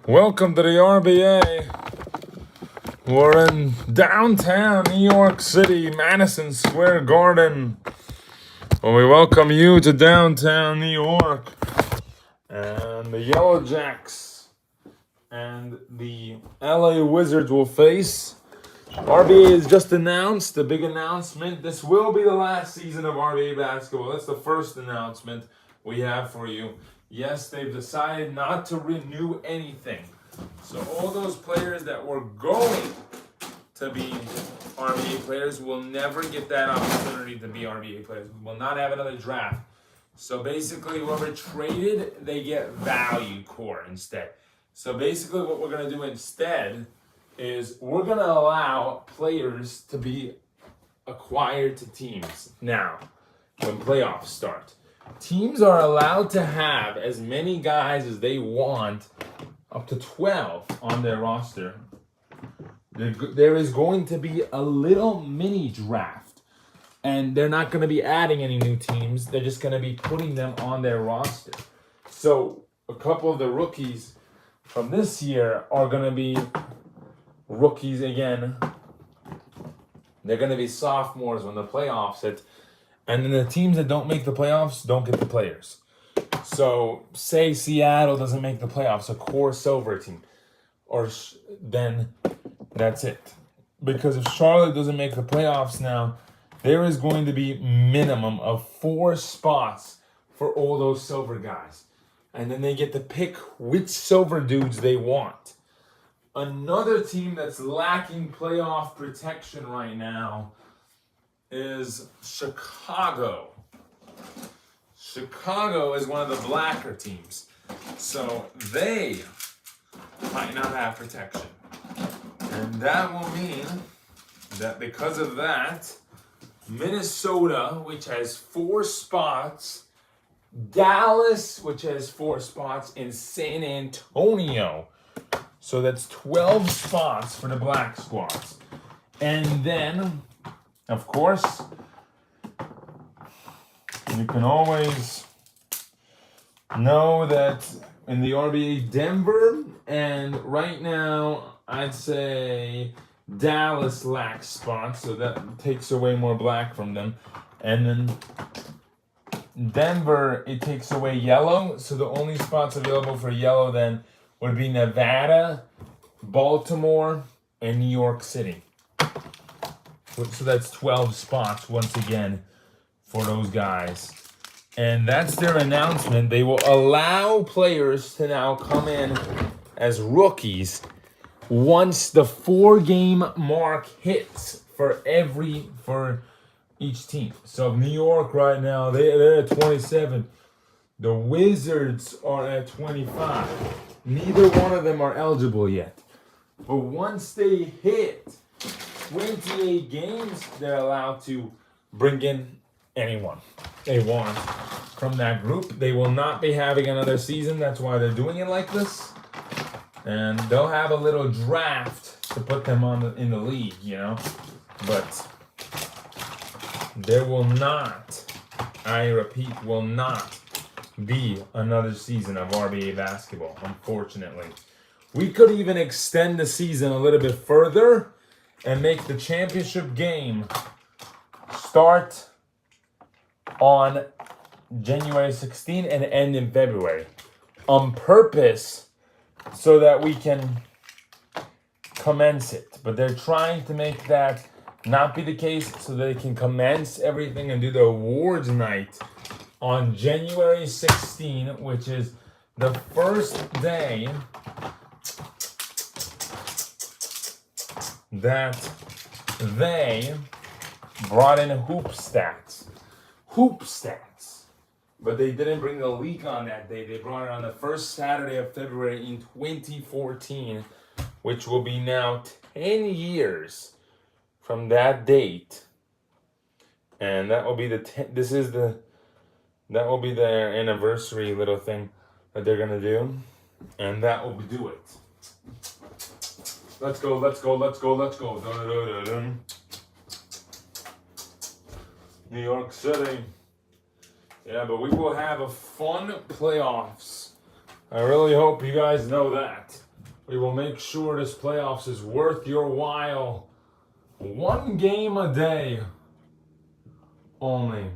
Welcome to the RBA. We're in downtown New York City, Madison Square Garden. Well, we welcome you to downtown New York. And the Yellow Jacks and the LA Wizards will face. RBA has just announced, the big announcement. This will be the last season of RBA basketball. That's the first announcement we have for you. Yes, they've decided not to renew anything. So all those players that were going to be RBA players will never get that opportunity to be RBA players. We will not have another draft. So basically, whoever traded, they get value core instead. So basically what we're going to do instead is we're going to allow players to be acquired to teams now when playoffs start. Teams are allowed to have as many guys as they want, up to 12 on their roster. There is going to be a little mini draft, and they're not going to be adding any new teams. They're just going to be putting them on their roster. So a couple of the rookies from this year are going to be rookies again. They're going to be sophomores when the playoffs hit. And then the teams that don't make the playoffs don't get the players. So, say Seattle doesn't make the playoffs, a core silver team, then that's it. Because if Charlotte doesn't make the playoffs now, there is going to be minimum of 4 spots for all those silver guys. And then they get to pick which silver dudes they want. Another team that's lacking playoff protection right now is Chicago. Chicago is one of the blacker teams. So they might not have protection. And that will mean that because of that, Minnesota, which has 4 spots, Dallas, which has 4 spots, and San Antonio. So that's 12 spots for the black squads. And then, of course, you can always know that in the RBA, Denver and right now, I'd say Dallas lacks spots, so that takes away more black from them. And then Denver, it takes away yellow, so the only spots available for yellow then would be Nevada, Baltimore, and New York City. So that's 12 spots once again for those guys. And that's their announcement. They will allow players to now come in as rookies once the 4-game mark hits for each team. So New York right now, they're at 27. The Wizards are at 25. Neither one of them are eligible yet. But once they hit 28 games, they're allowed to bring in anyone they want from that group. They will not be having another season. That's why they're doing it like this. And they'll have a little draft to put them in the league, you know. But there will not, I repeat, will not be another season of RBA basketball, unfortunately. We could even extend the season a little bit further and make the championship game start on January 16 and end in February on purpose so that we can commence it. But they're trying to make that not be the case so they can commence everything and do the awards night on January 16, which is the first day that they brought in hoop stats. But they didn't bring the leak on that day. They brought it on the first Saturday of February in 2014, which will be now 10 years from that date. And that will be that will be their anniversary little thing that they're gonna do. And that will do it. Let's go. New York City. Yeah, but we will have a fun playoffs. I really hope you guys know that. We will make sure this playoffs is worth your while. 1 game a day only.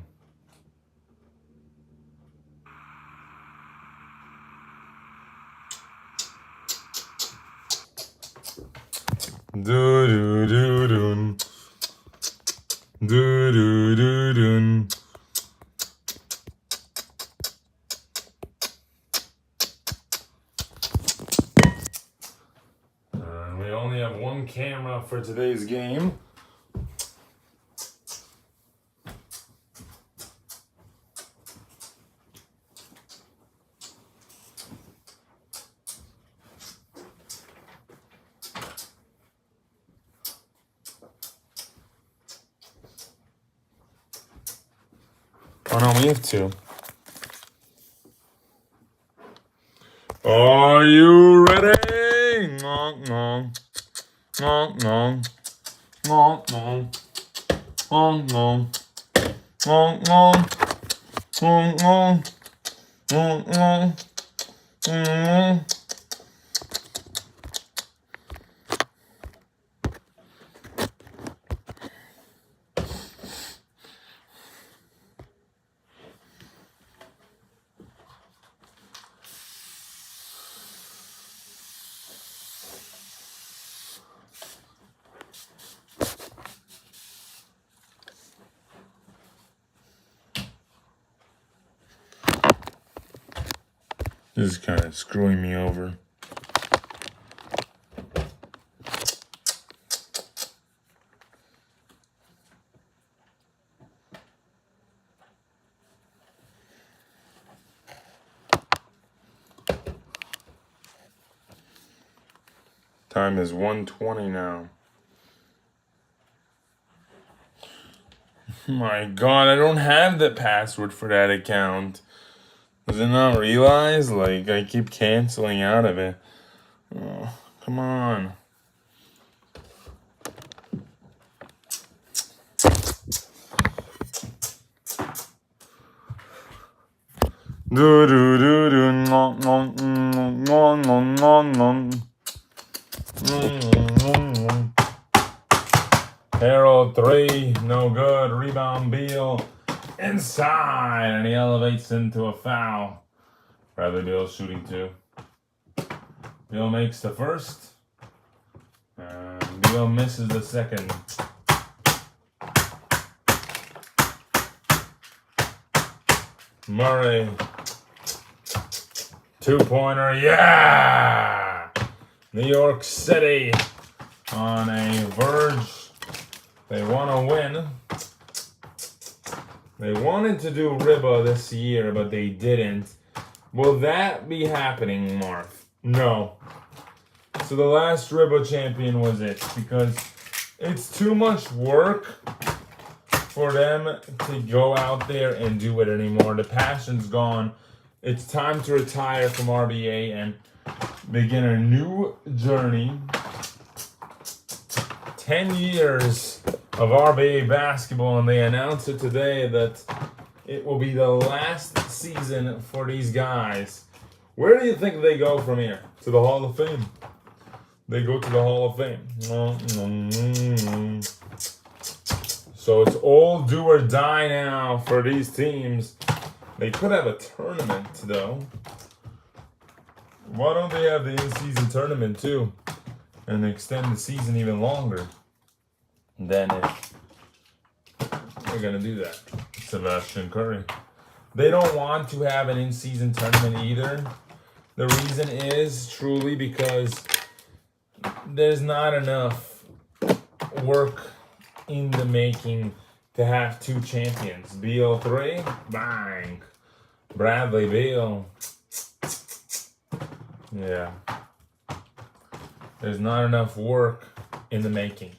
Do do do do do do do do. We only have 1 camera for today's game. Oh no, we have 2. Are you ready? Ngong, ngong. Ngong, ngong. Ngong, ngong. Ngong, ngong. Ngong, ngong. Ngong, ngong. Ngong, ngong. Ngong. This is kind of screwing me over. Time is 1:20 now. My God, I don't have the password for that account. Does it not realize? Like, I keep canceling out of it. Oh, come on. Do do do do no no no no no no. Harold 3, no good. Rebound Beal inside, and he elevates into a foul. Bradley Beal shooting 2. Beal makes the first, and Beal misses the second. Murray, 2-pointer, yeah! New York City on a verge. They want to win. They wanted to do Ribba this year, but they didn't. Will that be happening, Marv? No. So the last Ribba champion was it, because it's too much work for them to go out there and do it anymore. The passion's gone. It's time to retire from RBA and begin a new journey. 10 years of RBA basketball, and they announced it today that it will be the last season for these guys. Where do you think they go from here? To the Hall of Fame. They go to the Hall of Fame. So it's all do or die now for these teams. They could have a tournament, though. Why don't they have the in-season tournament, too? And extend the season even longer? Then if they're going to do that. Sebastian Curry. They don't want to have an in-season tournament either. The reason is truly because there's not enough work in the making to have 2 champions. Beal 3, bang. Bradley Beal. Yeah. There's not enough work in the making.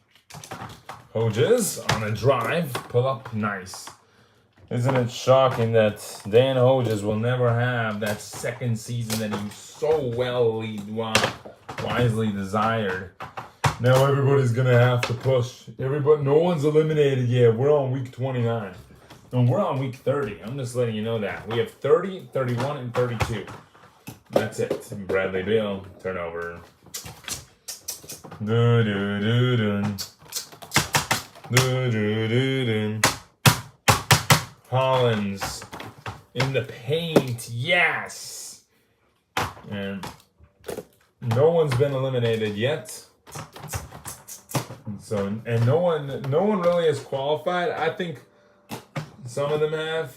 Hodges on a drive, pull up, nice. Isn't it shocking that Dan Hodges will never have that second season that he so wisely desired? Now everybody's gonna have to push. No one's eliminated yet. We're on week 29. No, we're on week 30. I'm just letting you know that. We have 30, 31, and 32. That's it. Bradley Beal, turnover. Do do do do. Do do do do. Collins in the paint, yes. And no one's been eliminated yet. So and no one really has qualified. I think some of them have.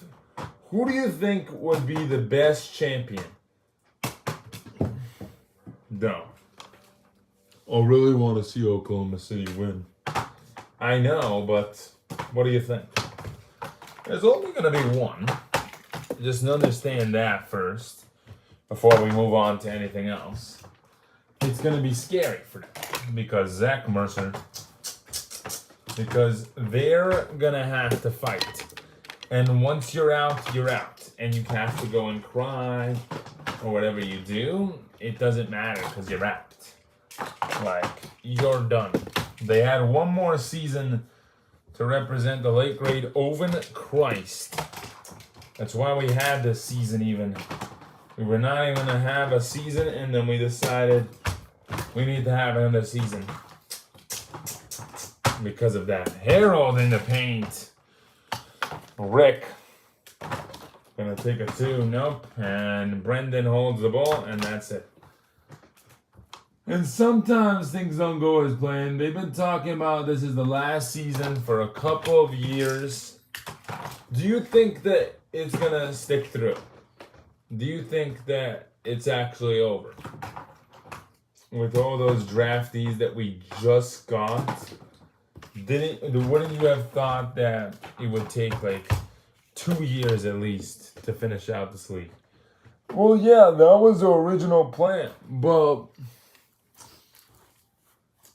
Who do you think would be the best champion? No. I really want to see Oklahoma City win. I know, but what do you think? There's only going to be one. Just understand that first before we move on to anything else. It's going to be scary for them because Zach Mercer, because they're going to have to fight. And once you're out, you're out. And you have to go and cry or whatever you do. It doesn't matter because you're out. Like, you're done. They had one more season to represent the late great Owen Christ. That's why we had this season even. We were not even going to have a season, and then we decided we need to have another season. Because of that. Harold in the paint. Rick. Gonna take a 2. Nope. And Brendan holds the ball, and that's it. And sometimes things don't go as planned. They've been talking about this is the last season for a couple of years. Do you think that it's going to stick through? Do you think that it's actually over? With all those draftees that we just got, wouldn't you have thought that it would take like 2 years at least to finish out this league? Well, yeah, that was the original plan, but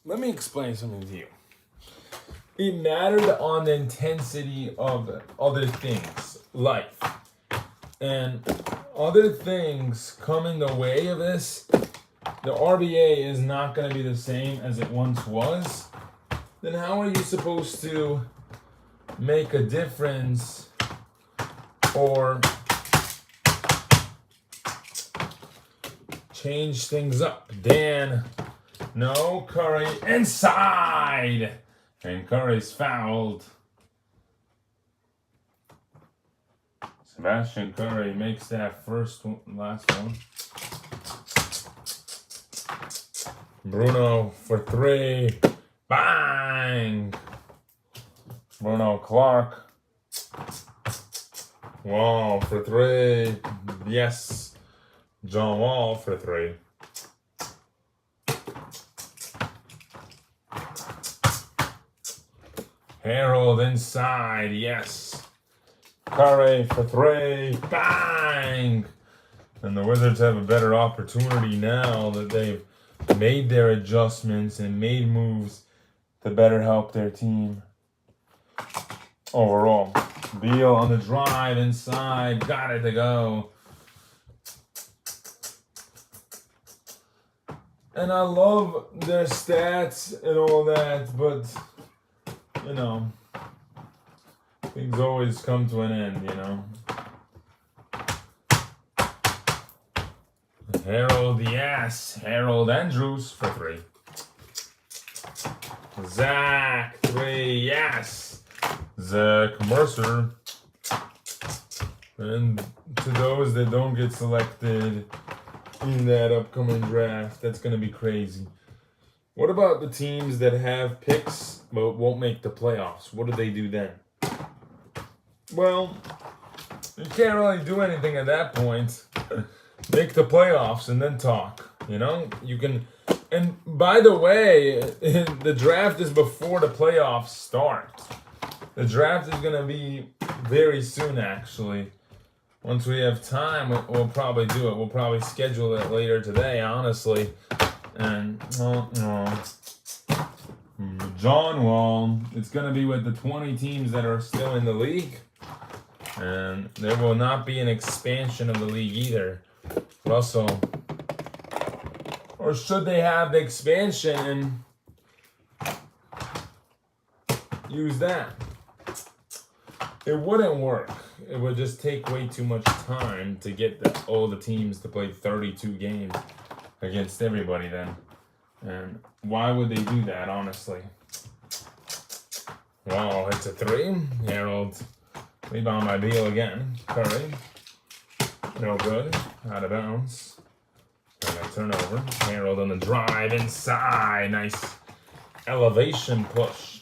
let me explain something to you. It mattered on the intensity of other things, life. And other things come in the way of this. The RBA is not going to be the same as it once was. Then how are you supposed to make a difference or change things up? Dan, no, Curry inside. And Curry's fouled. Sebastian Curry makes that last one. Bruno for 3. Bang! Bruno Clark. Wall for 3. Yes. John Wall for 3. Harold inside, yes. Curry for 3, bang! And the Wizards have a better opportunity now that they've made their adjustments and made moves to better help their team overall. Beal on the drive inside, got it to go. And I love their stats and all that, but you know, things always come to an end, you know. Harold, yes. Harold Andrews for 3. Zach, 3, yes. Zach Mercer. And to those that don't get selected in that upcoming draft, that's going to be crazy. What about the teams that have picks but won't make the playoffs? What do they do then? Well, you can't really do anything at that point. Make the playoffs and then talk. You know, you can. And by the way, the draft is before the playoffs start. The draft is going to be very soon, actually. Once we have time, we'll probably do it. We'll probably schedule it later today, honestly. And, John Wall, it's going to be with the 20 teams that are still in the league. And there will not be an expansion of the league either. Russell. Or should they have the expansion and use that? It wouldn't work. It would just take way too much time to get all the teams to play 32 games against everybody then. And why would they do that, honestly? Well, it's a 3. Harold, rebound by Beal again. Curry, no good. Out of bounds. And a turnover. Harold on the drive inside. Nice elevation push.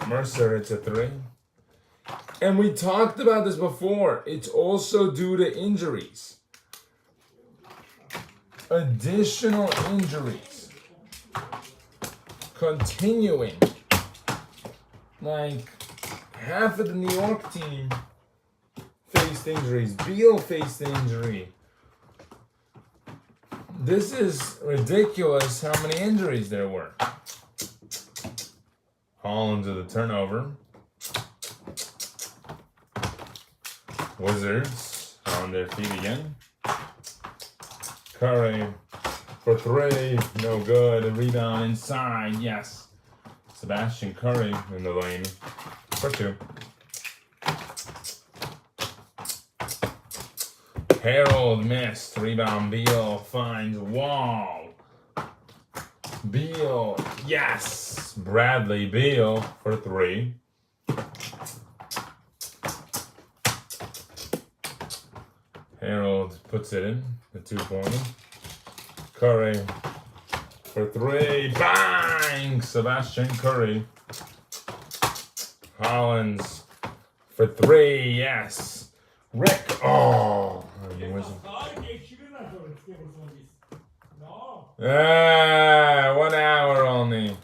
Mercer, it's a 3. And we talked about this before. It's also due to injuries. Additional injuries. Continuing. Like, half of the New York team faced injuries. Beal faced an injury. This is ridiculous how many injuries there were. Holland to the turnover. Wizards on their feet again. Curry for 3, no good. A rebound inside, yes. Sebastian Curry in the lane for 2. Harold missed. Rebound. Beal finds Wall. Beal, yes. Bradley Beal for 3. Harold puts it in, the 2-pointer. Curry for 3. Bang! Sebastian Curry. Hollins for 3. Yes. Rick. Oh. Ah, 1 hour only.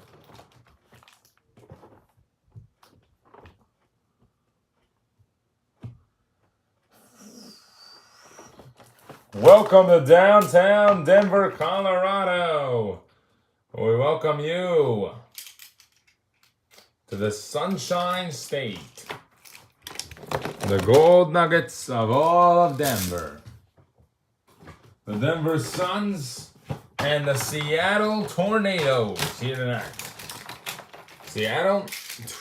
Welcome to downtown Denver, Colorado. We welcome you to the Sunshine State, the Gold Nuggets of all of Denver, the Denver Suns and the Seattle Tornadoes here tonight. Seattle,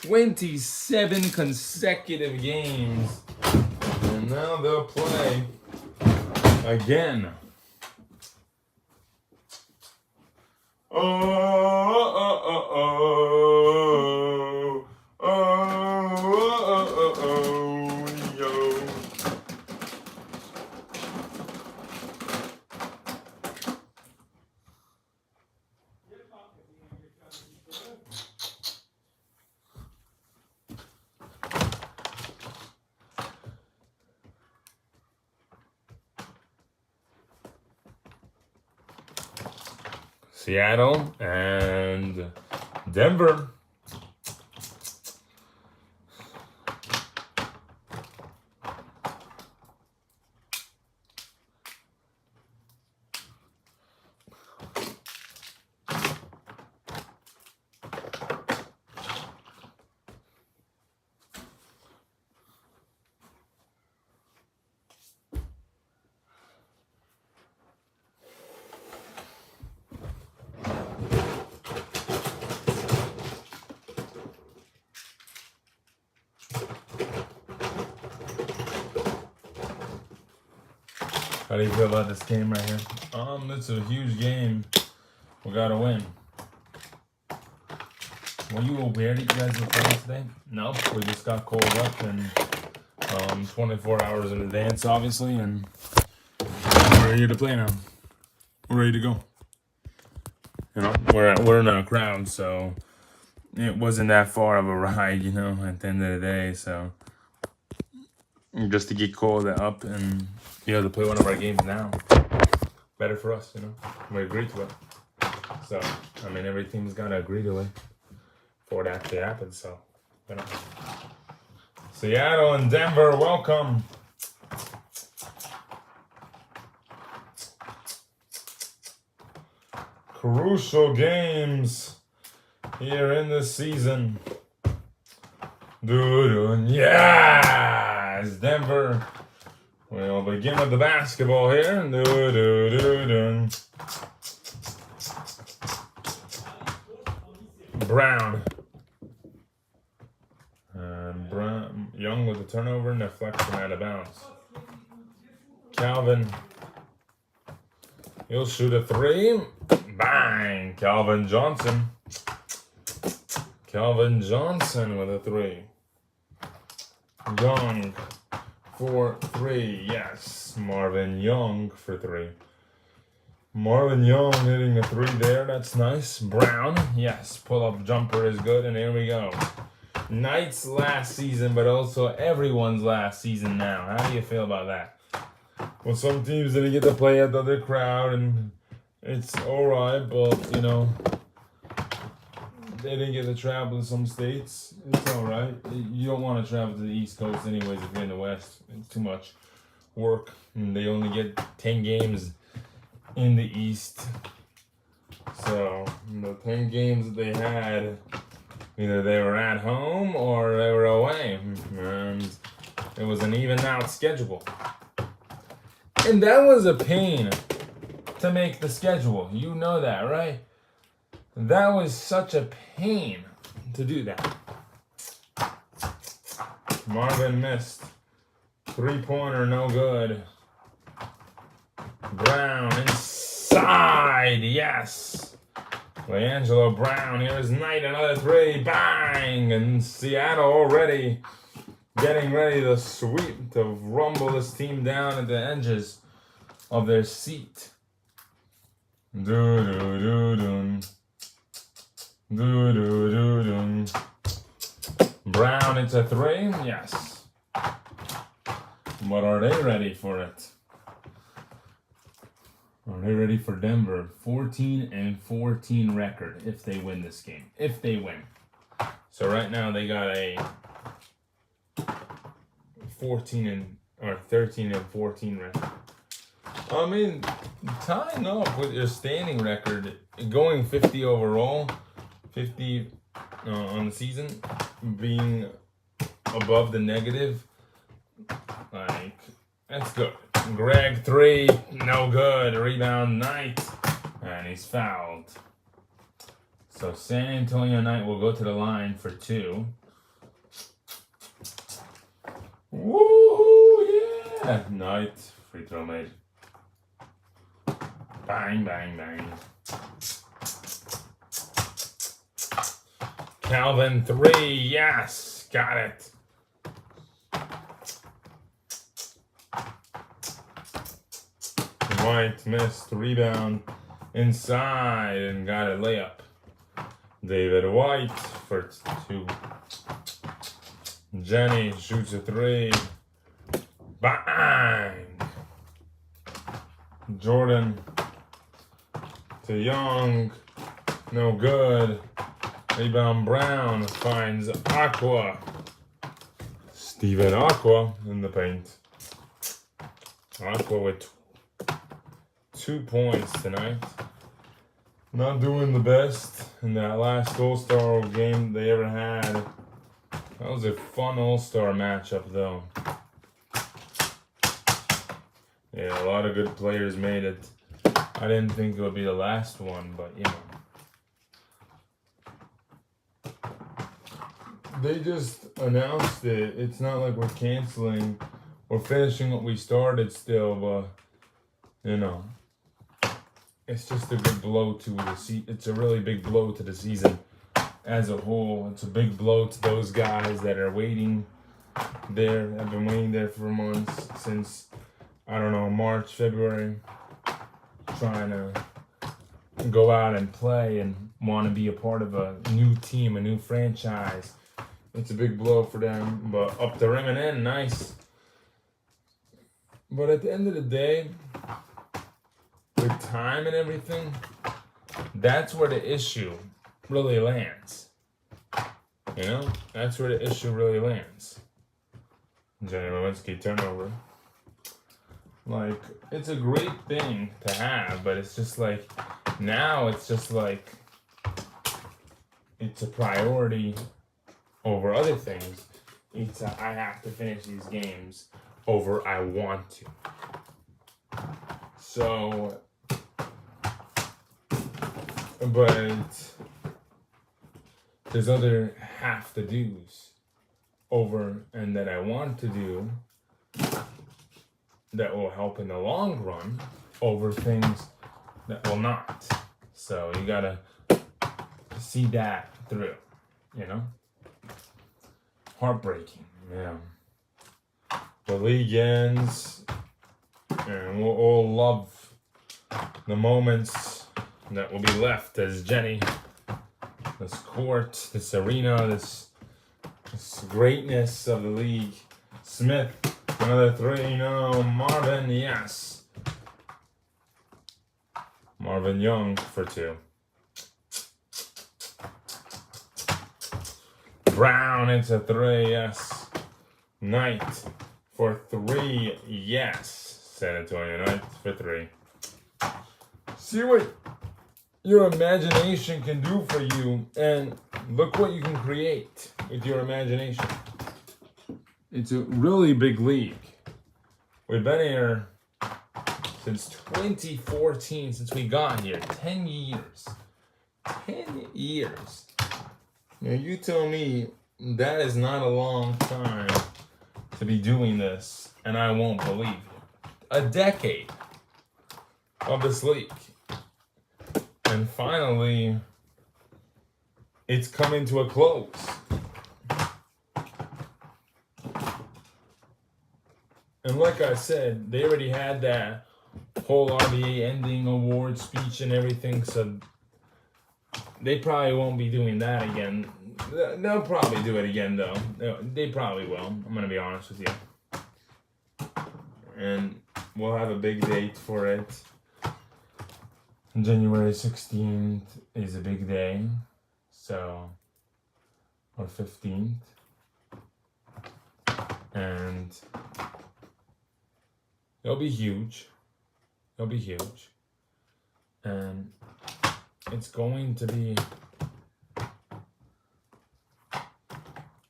27 consecutive games, and now they'll play again. Oh, oh, oh, oh, oh, oh, oh, oh, yo. Seattle and Denver. How do you feel about this game right here? It's a huge game. We gotta win. Were you aware that you guys were playing today? No, we just got called up and 24 hours in advance, obviously, and we're ready to play now. We're ready to go. You know, we're in a crowd, so it wasn't that far of a ride, you know, at the end of the day. So just to get called up and to play one of our games now, better for us, you know. We agreed to it. So I mean, every team's gotta agree to it for it to actually happen. So, you know. Seattle and Denver, welcome. Crucial games here in the season. Yes, Denver. We'll begin with the basketball here. Brown. And Young with the turnover and deflection out of bounds. Calvin. He'll shoot a 3. Bang! Calvin Johnson. Calvin Johnson with a 3. Young for 3. Yes. Marvin Young for 3. Marvin Young hitting a 3 there. That's nice. Brown. Yes. Pull-up jumper is good. And here we go. Knight's last season, but also everyone's last season now. How do you feel about that? Well, some teams didn't get to play at the other crowd, and it's alright, but, you know, they didn't get to travel to some states. It's alright. You don't want to travel to the East Coast anyways if you're in the West. It's too much work, and they only get 10 games in the East. So, the 10 games that they had, either they were at home or they were away. And it was an even out schedule. And that was a pain to make the schedule. You know that, right? That was such a pain to do that. Marvin missed. 3-pointer, no good. Brown inside, yes. LeAngelo Brown, here's Knight, another 3, bang! And Seattle already getting ready to sweep, to rumble this team down at the edges of their seat. Do-do-do-dun. Do-do-do-dun. Brown, it's a 3, yes. But are they ready for it? Are they ready for Denver? 14-14 record if they win this game. If they win. So right now they got a 13-14 record. I mean, tying up with your standing record, going 50 overall, 50 on the season, being above the negative, like, that's good. Greg 3, no good. Rebound Knight, and he's fouled. So San Antonio Knight will go to the line for 2. Woo, yeah! Knight, free throw made. Bang, bang, bang. Calvin 3, yes, got it. White missed, rebound inside and got a layup. David White for 2. Jenny shoots a 3. Bang! Jordan to Young, no good. Rebound Brown finds Aqua. Steven Aqua in the paint. Aqua with 2 points tonight. Not doing the best in that last All-Star game they ever had. That was a fun All-Star matchup, though. Yeah, a lot of good players made it. I didn't think it would be the last one, but, you know. They just announced it. It's not like we're canceling. We're finishing what we started still, but, you know. It's just a big blow to the season. It's a really big blow to the season as a whole. It's a big blow to those guys that are waiting there. I've been waiting there for months, since, I don't know, March, February, trying to go out and play and want to be a part of a new team, a new franchise. It's a big blow for them, but up the rim and in, nice. But at the end of the day, with time and everything, that's where the issue really lands. You know? That's where the issue really lands. Jenny Lewinsky turnover. Like, it's a great thing to have, but it's just like, now it's just like, it's a priority over other things. It's I have to finish these games over I want to. So, but there's other have to do's over and that I want to do that will help in the long run over things that will not. So you gotta see that through, you know? Heartbreaking, yeah. The league ends, and we'll all love the moments that will be left as Jenny, this court, this arena, this greatness of the league. Smith, another three, no. Marvin, yes. Marvin Young for two. Brown, it's a three, yes. Knight for three, yes. San Antonio Knight for three. See what your imagination can do for you, and look what you can create with your imagination. It's a really big league. We've been here since 2014, since we got here. 10 years. 10 years. Now you tell me that is not a long time to be doing this, and I won't believe you. A decade of this league. And finally, it's coming to a close. And like I said, they already had that whole RBA ending award speech and everything, so they probably won't be doing that again. They'll probably do it again, though. They probably will. I'm going to be honest with you. And we'll have a big date for it. January 16th is a big day. So, or 15th. And it'll be huge. It'll be huge. And it's going to be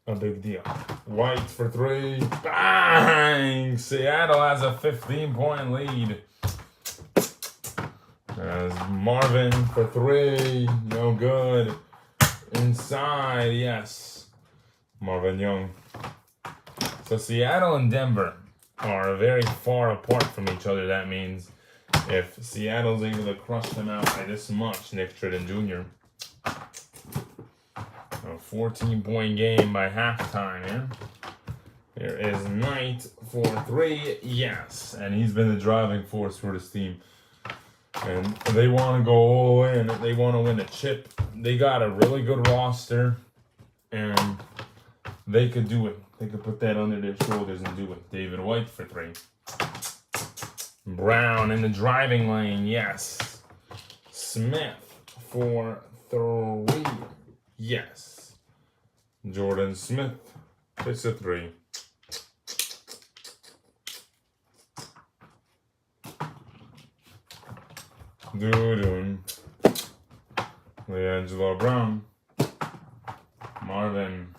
a big deal. White for three. Bang! Seattle has a 15-point lead. As Marvin for three. No good. Inside, yes. Marvin Young. So Seattle and Denver are very far apart from each other. That means if Seattle's able to crush them out by this much, Nick Tridden Jr., a 14-point game by halftime, yeah? There is Knight for three, yes. And he's been the driving force for this team. And they want to go all in. They want to win a chip. They got a really good roster. And they could do it. They could put that under their shoulders and do it. David White for three. Brown in the driving lane, yes. Smith for three, yes. Jordan Smith hits a three. Doo-doo. LeAngelo Brown. Marvin.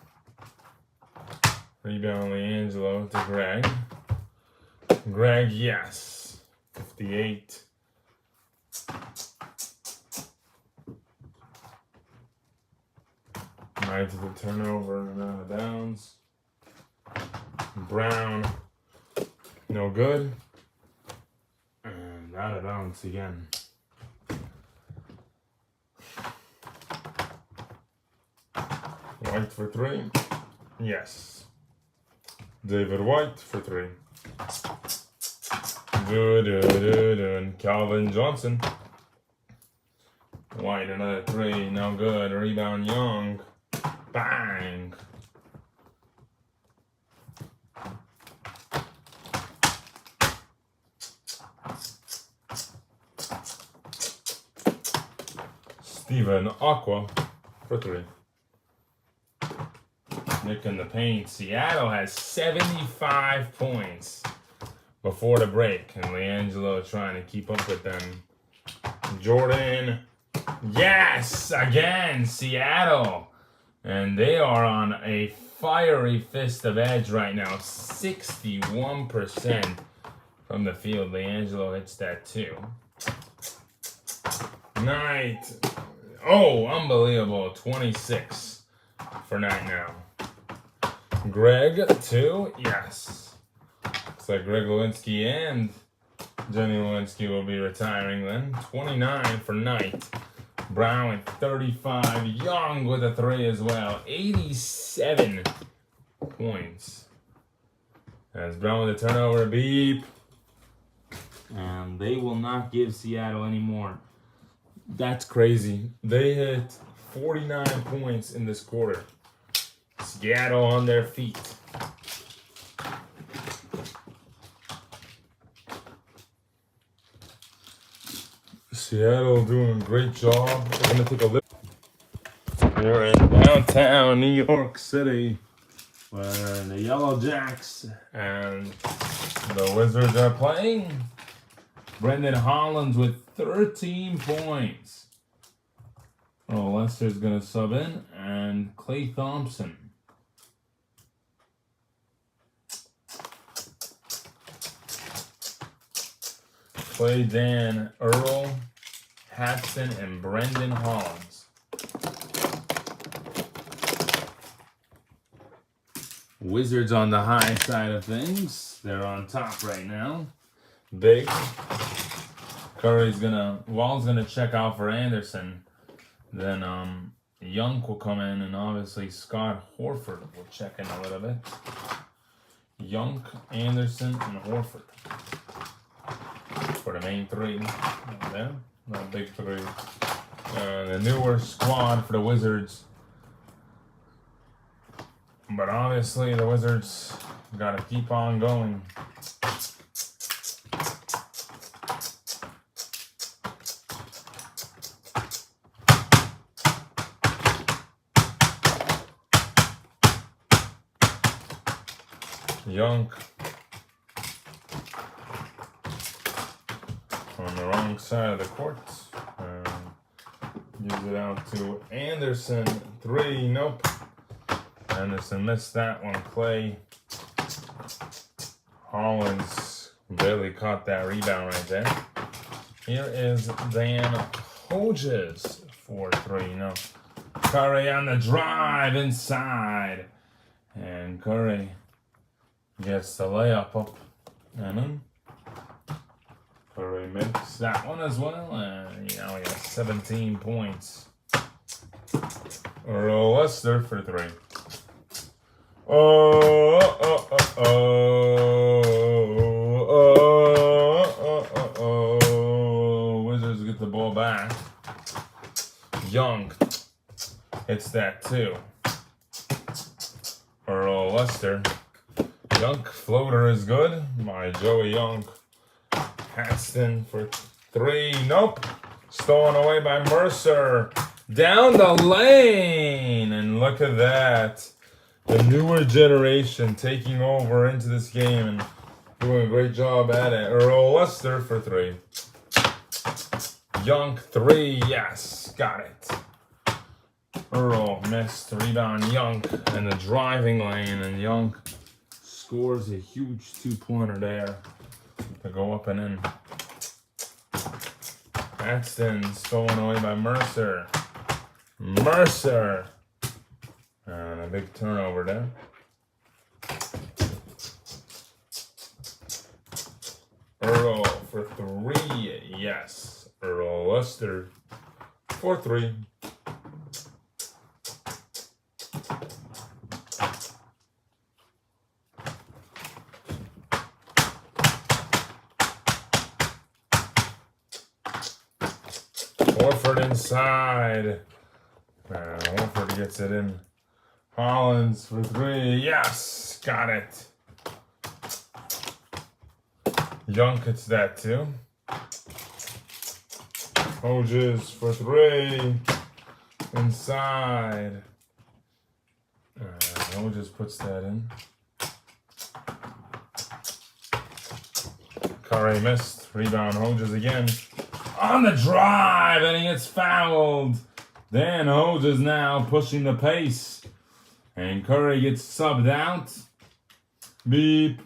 Rebound LeAngelo to Greg. Greg, yes. 58. Right to the turnover and out of bounds. Brown, no good. And out of bounds again. White for three. Yes. David White for three. Good. Calvin Johnson. White, another three. No good. Rebound Young. Bang. Steven Aqua for three. Nick in the paint. Seattle has 75 points before the break, and LeAngelo trying to keep up with them. Jordan, yes, again, Seattle. And they are on a fiery fist of edge right now. 61% from the field. LeAngelo hits that too. Knight. Oh, unbelievable. 26 for Knight now. Greg, two. Yes. Looks like Greg Lewinsky and Jenny Lewinsky will be retiring then. 29 for Knight. Brown with 35. Young with a 3 as well. 87 points. As Brown with a turnover. Beep. And they will not give Seattle anymore. That's crazy. They hit 49 points in this quarter. Seattle on their feet. Seattle doing a great job. We're going to take a look. We're in downtown New York City, where the Yellow Jacks and the Wizards are playing. Brendan Hollins with 13 points. Oh, Lester's going to sub in, and Klay Thompson. Klay, Dan, Earl, Hatson, and Brendan Hollins. Wizards on the high side of things. They're on top right now. Big. Wall's gonna check out for Anderson. Then Young will come in, and obviously Scott Horford will check in a little bit. Young, Anderson, and Horford for the main three. There, the big three. The newer squad for the Wizards. But obviously the Wizards gotta keep on going. Young on the wrong side of the court. Use it out to Anderson. 3, nope. Anderson missed that one. Klay. Hollins barely caught that rebound right there. Here is Dan Hodges for 3, no. Curry on the drive inside. And Curry gets the layup up and in. Curry makes that one as well, and he got 17 points. Earl Lester for 3. Wizards get the ball back. Young hits that too. Earl Lester. Young floater is good by Joey Young. Paxton for 3. Nope. Stolen away by Mercer. Down the lane. And look at that. The newer generation taking over into this game and doing a great job at it. Earl Lester for 3. Young 3. Yes. Got it. Earl missed. Rebound Young in the driving lane. And Young scores a huge 2-pointer there to go up and in. Paxton stolen away by Mercer. Mercer. And a big turnover there. Earl for 3. Yes. Earl Lester for 3. Horford inside. Horford gets it in. Hollins for 3. Yes, got it. Young gets that too. Hodges for 3. Inside. Hodges puts that in. Curry missed. Rebound Hodges again. On the drive, and he gets fouled. Dan Hodges now pushing the pace. And Curry gets subbed out. Beep.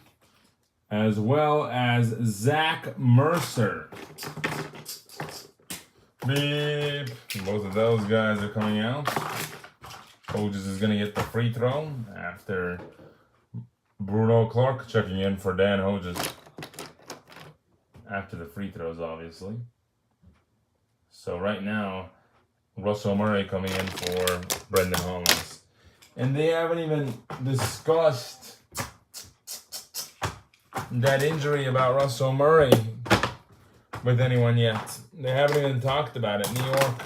As well as Zach Mercer. Beep. Both of those guys are coming out. Hodges is going to get the free throw after Bruno Clark checking in for Dan Hodges. After the free throws, obviously. So right now, Russell Murray coming in for Brendan Hollins. And they haven't even discussed that injury about Russell Murray with anyone yet. They haven't even talked about it. New York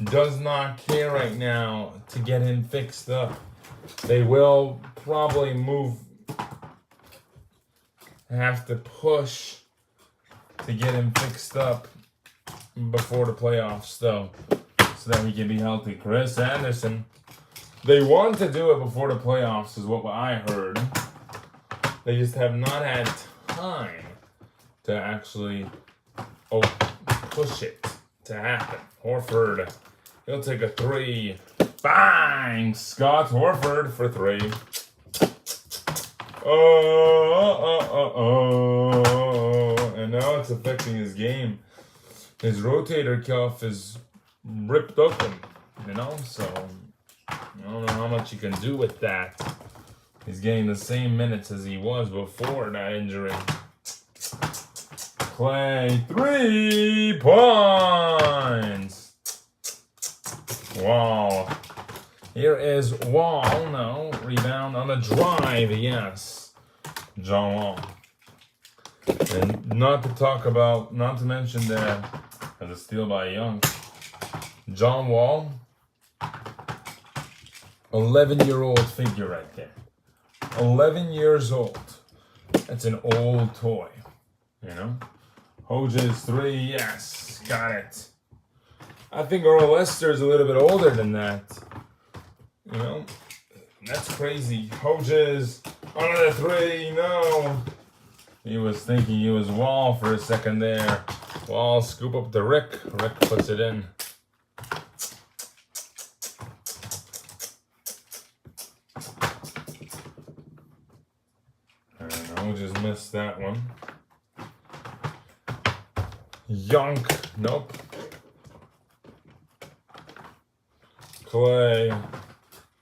does not care right now to get him fixed up. They will probably have to push to get him fixed up before the playoffs, though, so that he can be healthy. Chris Anderson, they want to do it before the playoffs, is what I heard. They just have not had time to actually push it to happen. Horford, he'll take a three. Bang! Scott Horford for three. And now it's affecting his game. His rotator cuff is ripped open, so I don't know how much you can do with that. He's getting the same minutes as he was before that injury. Clay, 3 points. Wall. Here is Wall. No. Rebound on the drive. Yes. John Wall. And not to mention that as a steal by Young. John Wall. 11-year-old figure right there. 11 years old. That's an old toy. Hodges, 3, yes, got it. I think Earl Lester is a little bit older than that. That's crazy. Hodges, another 3, no. He was thinking he was Wall for a second there. Wall, scoop up to Rick. Rick puts it in. And Hodges missed that one. Young, nope. Clay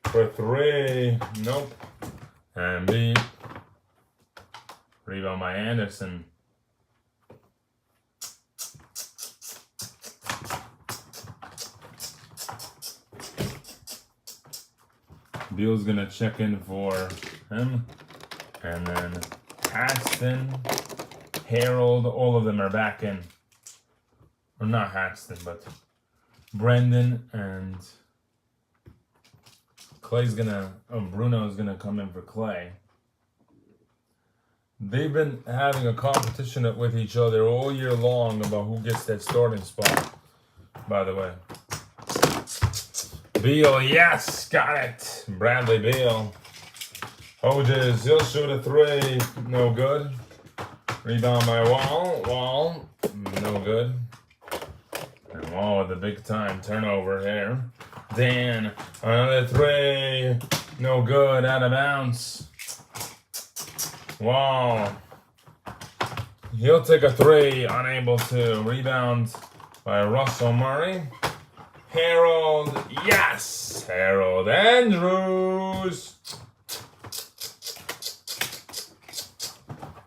for 3, nope. And B. Rebound by Anderson. Beal's gonna check in for him. And then Paxton, Harold, all of them are back in. Or not Haxton, but Brendan and Bruno's gonna come in for Clay. They've been having a competition with each other all year long about who gets that starting spot, by the way. Beal, yes, got it. Bradley Beal. Hodges, he'll shoot a 3, no good. Rebound by Wall, no good. And Wall with a big time turnover here. Dan, another 3, no good, out of bounds. Wall, he'll take a 3, unable to. Rebound by Russell Murray. Harold, yes! Harold Andrews.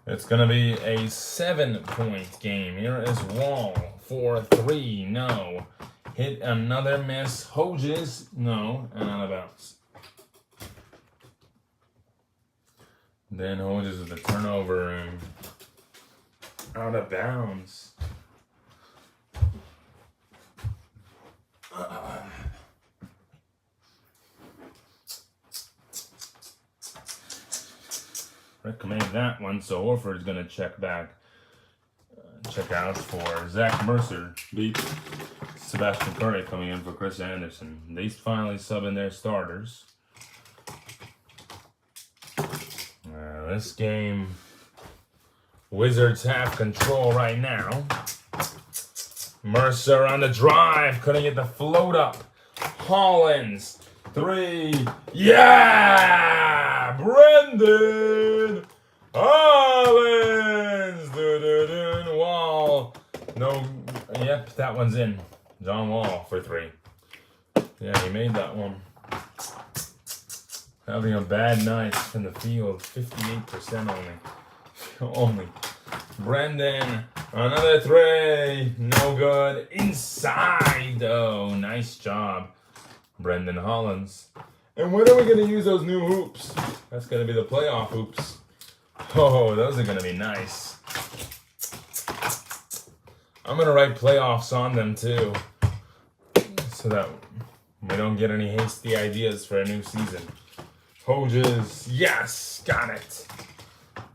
It's going to be a 7-point game. Here is Wall for 3, no. Hit another miss. Hodges, no, and out of bounds. Then Hodges with the turnover and out of bounds. Rick made that one, so Horford's going to check out for Zach Mercer. Beat Sebastian Curry coming in for Chris Anderson. They finally subbing their starters. This game, Wizards have control right now. Mercer on the drive, couldn't get the float up. Hollins, 3, yeah! Brendan Hollins! Wall, no, yep, that one's in. John Wall for 3. Yeah, he made that one. Having a bad night in the field, 58% only. Brendan Another three. No good. Inside. Oh, nice job, Brendan Hollins. And when are we going to use those new hoops? That's going to be the playoff hoops. Oh, those are going to be nice. I'm going to write playoffs on them too, so that we don't get any hasty ideas for a new season. Hojes, yes, got it.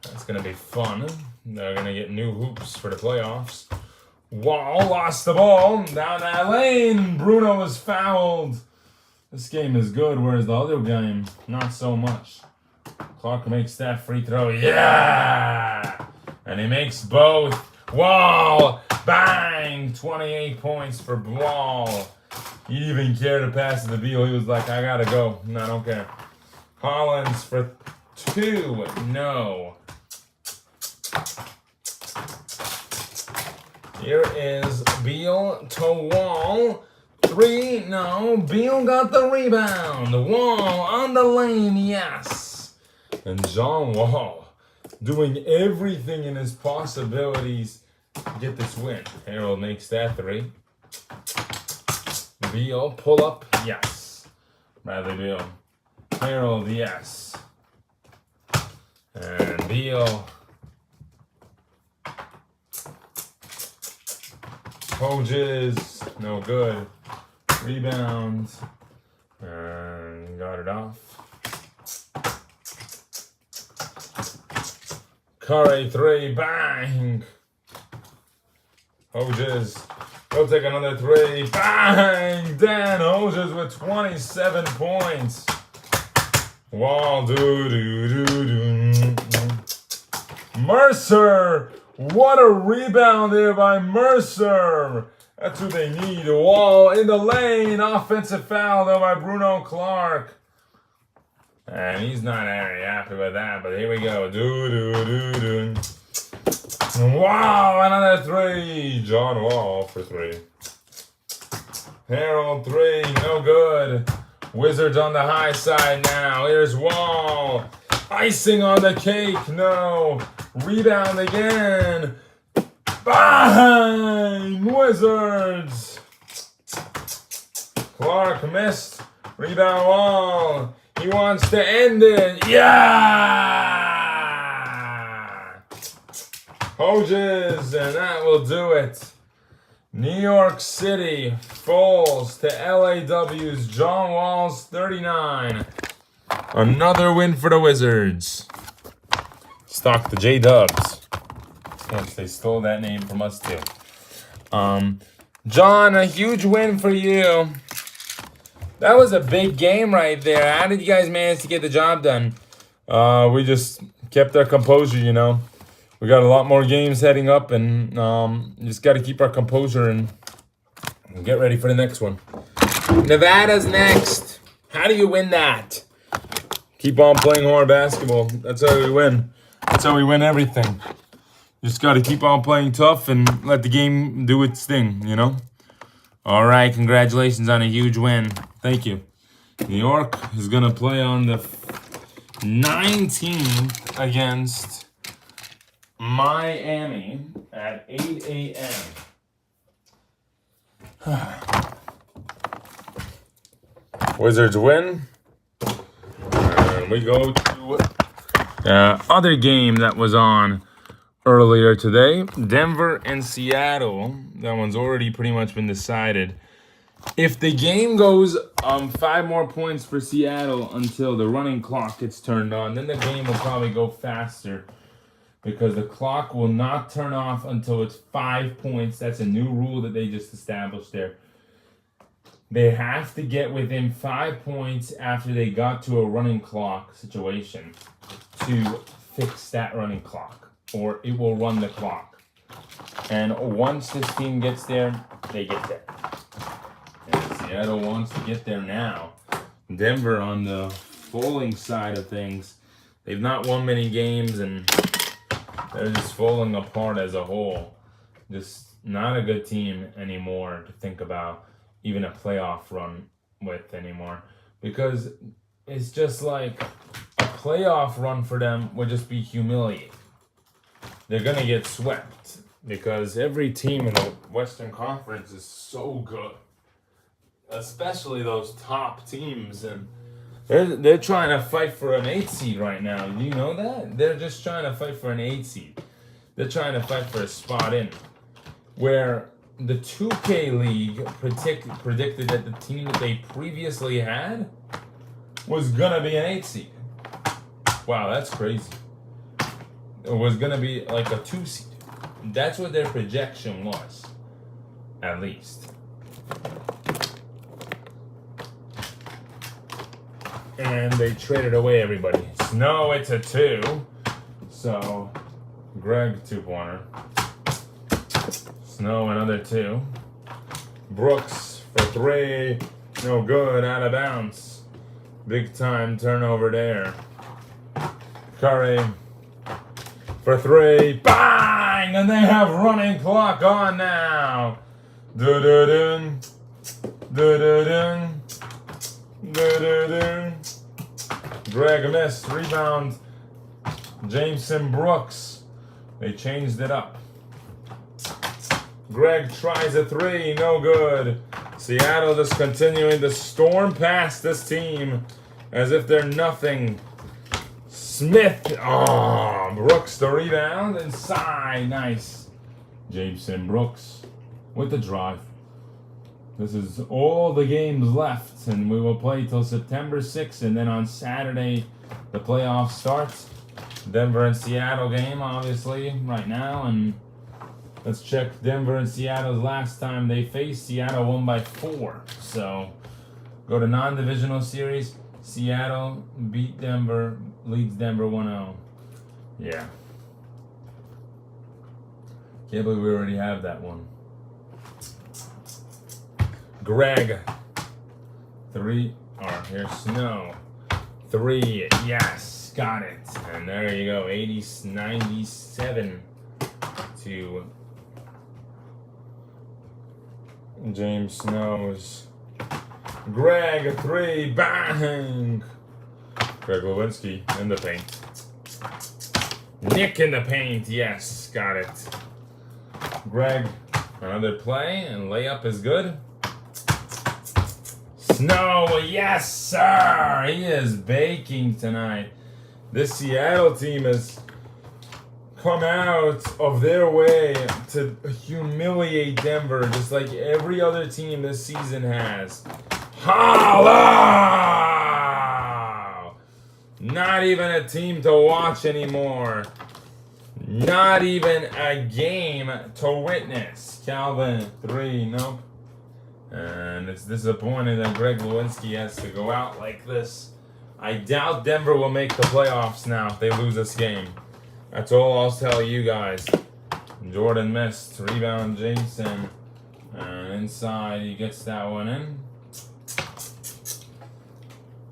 That's going to be fun. They're going to get new hoops for the playoffs. Wall lost the ball down that lane. Bruno was fouled. This game is good, whereas the other game, not so much. Clark makes that free throw. Yeah! And he makes both. Wall! Bang! 28 points for Wall. He didn't even care to pass the Beal. He was like, I gotta go. No, I don't care. Hollins for 2. No. Here is Beal to Wall. 3, no. Beal got the rebound. Wall on the lane, yes. And John Wall doing everything in his possibilities to get this win. Harold makes that 3. Beal, pull up, yes. Bradley Beal. Harold, yes. And Beal. Hojes, no good. Rebound. And got it off. Curry 3, bang. Hojes, he'll take another 3, bang. Dan Hojes with 27 points. Wall, Mercer, what a rebound there by Mercer. That's who they need. Wall in the lane. Offensive foul though by Bruno Clark. And he's not very happy with that, but here we go. Wow, another 3. John Wall for 3. Harold 3, no good. Wizards on the high side now. Here's Wall. Icing on the cake, no. Rebound again. Bang! Wizards. Clark missed. Rebound Wall. He wants to end it. Yeah! Hojes, and that will do it. New York City falls to LAW's John Wall's 39. Another win for the Wizards. Stock the J-Dubs. Yes, they stole that name from us too. John, a huge win for you. That was a big game right there. How did you guys manage to get the job done? We just kept our composure, you know. We got a lot more games heading up, and just got to keep our composure and get ready for the next one. Nevada's next. How do you win that? Keep on playing hard basketball. That's how we win. That's how we win everything. Just got to keep on playing tough and let the game do its thing, you know? All right, congratulations on a huge win. Thank you. New York is going to play on the 19th against Miami at 8 a.m. Wizards win. And we go to other game that was on earlier today. Denver and Seattle. That one's already pretty much been decided. If the game goes 5 more points for Seattle until the running clock gets turned on, then the game will probably go faster because the clock will not turn off until it's 5 points. That's a new rule that they just established there. They have to get within 5 points after they got to a running clock situation to fix that running clock, or it will run the clock. And once this team gets there, they get there. And Seattle wants to get there now. Denver on the falling side of things, they've not won many games and they're just falling apart as a whole. Just not a good team anymore to think about even a playoff run with anymore. Because it's just like a playoff run for them would just be humiliating. They're going to get swept. because every team in the Western Conference is so good, especially those top teams, and they're trying to fight for an 8 seed right now. Do you know that? They're just trying to fight for an 8 seed. They're trying to fight for a spot in. Where the 2K League predicted that the team that they previously had was gonna be an 8 seed. Wow, that's crazy. It was gonna be like a 2 seed. That's what their projection was, at least. And they traded away everybody. Snow, it's a 2. So, Greg 2-pointer. Snow, another 2. Brooks for 3. No good, out of bounds. Big time turnover there. Curry for 3. Bang! And they have running clock on now. Do-do-dun. Do-do-dun. Do-do-dun. Greg missed. Rebound. Jameson Brooks. They changed it up. Greg tries a 3. No good. Seattle just continuing to storm past this team as if they're nothing. Smith. Oh, Brooks the rebound inside. Nice. Jameson Brooks with the drive. This is all the games left, and we will play till September 6th, and then on Saturday the playoffs start. Denver and Seattle game, obviously, right now, and let's check Denver and Seattle's last time they faced. Seattle won by 4. So go to non-divisional series. Seattle beat Denver, leads Denver 1-0. Yeah. Can't believe we already have that one. Greg. 3. Or here's Snow. 3. Yes. Got it. And there you go. 97 to James Snow's. Greg 3. Bang. Greg Lewinsky in the paint. Nick in the paint. Yes. Got it. Greg, another play, and layup is good. Snow, yes, sir! He is baking tonight. This Seattle team has come out of their way to humiliate Denver, just like every other team this season has. Hello! Not even a team to watch anymore. Not even a game to witness. Calvin, 3, nope. And it's disappointing that Greg Lewinsky has to go out like this. I doubt Denver will make the playoffs now if they lose this game. That's all I'll tell you guys. Jordan missed. Rebound Jason. And inside he gets that one in.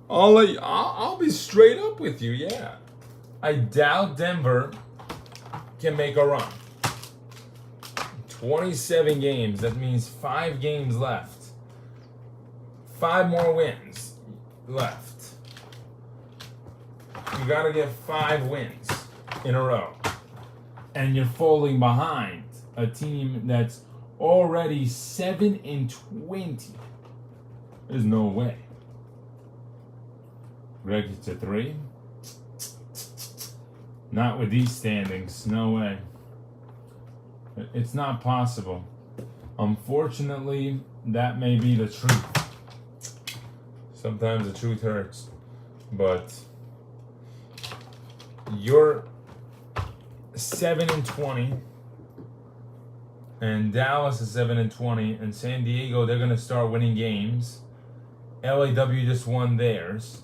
I'll be straight up with you, yeah. I doubt Denver can make a run. 27 games, that means 5 games left. 5 more wins left. You gotta get 5 wins in a row. And you're falling behind a team that's already 7-20. There's no way. Greg hits a 3. Not with these standings, no way. It's not possible. Unfortunately, that may be the truth. Sometimes the truth hurts. But you're 7-20, and Dallas is 7-20, and San Diego, they're gonna start winning games. LAW just won theirs.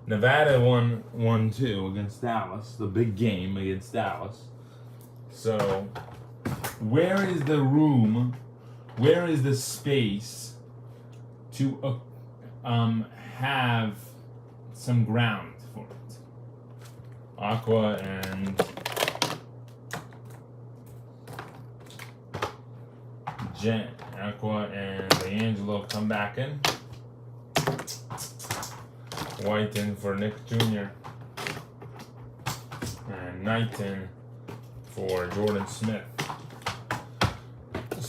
Nevada won 1-2 against Dallas, the big game against Dallas. So, where is the room? Where is the space to have some ground for it? Aqua and Aqua and D'Angelo come back in. White in for Nick Jr. And Knight in for Jordan Smith.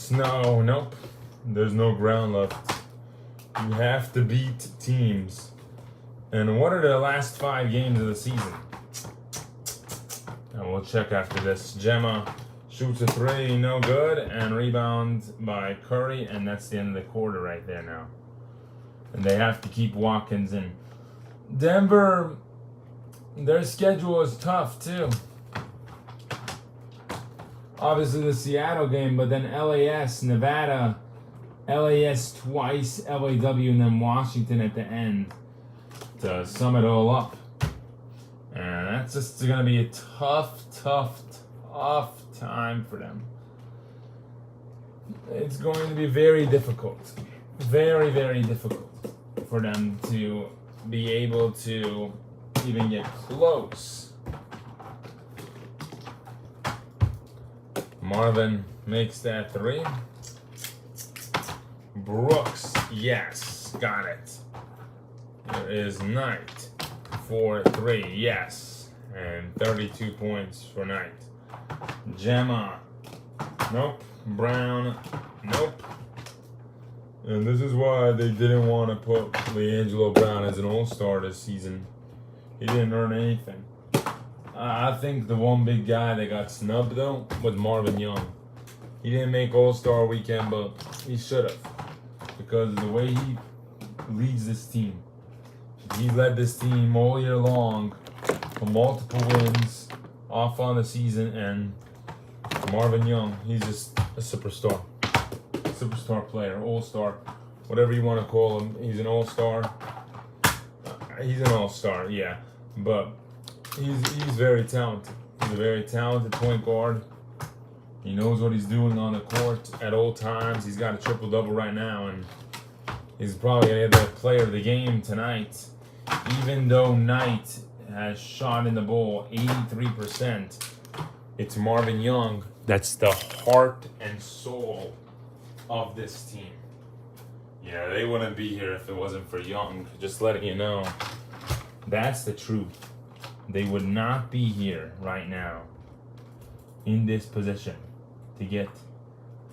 snow. Nope. There's no ground left. You have to beat teams. And what are the last 5 games of the season? And we'll check after this. Gemma shoots a 3, no good, and rebound by Curry, and that's the end of the quarter right there now. And they have to keep Watkins in. Denver, their schedule is tough too. Obviously the Seattle game, but then LAS, Nevada, LAS twice, LAW, and then Washington at the end to sum it all up. And that's just going to be a tough time for them. It's going to be very difficult. Very, very difficult for them to be able to even get close. Marvin makes that 3. Brooks, yes, got it. There is Knight for 3, yes. And 32 points for Knight. Gemma, nope. Brown, nope. And this is why they didn't want to put LiAngelo Brown as an all-star this season. He didn't earn anything. I think the one big guy that got snubbed, though, was Marvin Young. He didn't make all-star weekend, but he should have. Because of the way he leads this team. He led this team all year long for multiple wins off on the season, and Marvin Young, he's just a superstar. Superstar player, all-star, whatever you want to call him. He's an all-star. He's an all-star, yeah. But he's very talented. He's a very talented point guard. He knows what he's doing on the court at all times. He's got a triple-double right now, and he's probably going to get the player of the game tonight. Even though Knight has shot in the ball 83%, it's Marvin Young that's the heart and soul of this team. Yeah, they wouldn't be here if it wasn't for Young. Just letting you know. That's the truth. They would not be here right now in this position to get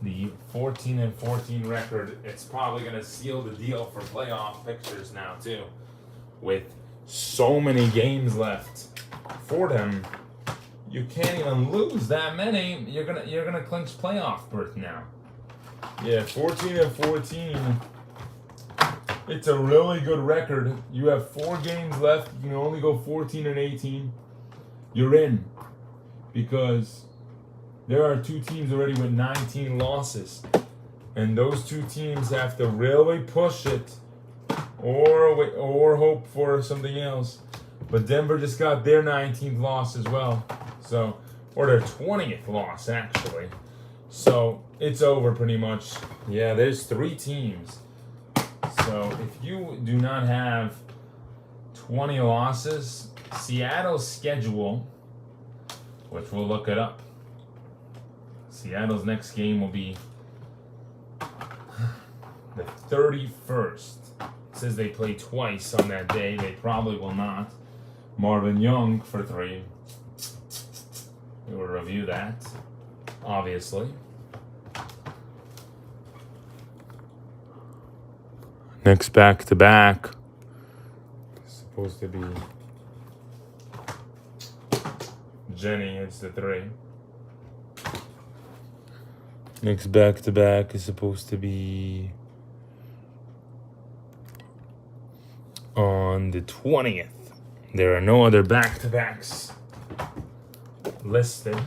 the 14-14 record. It's probably going to seal the deal for playoff pictures now too. With so many games left for them, you can't even lose that many. You're gonna clinch playoff berth now. Yeah, 14-14. It's a really good record. You have 4 games left. You can only go 14-18. You're in, because there are 2 teams already with 19 losses, and those 2 teams have to really push it, or hope for something else. But Denver just got their 19th loss as well, so, or their 20th loss actually. So it's over pretty much. Yeah, there's 3 teams. So if you do not have 20 losses, Seattle's schedule, which we'll look it up. Seattle's next game will be the 31st. It says they play twice on that day. They probably will not. Marvin Young for 3. We will review that, obviously. Next back-to-back. Supposed to be Jenny, it's the 3. Next back-to-back is supposed to be on the 20th. There are no other back-to-backs listed.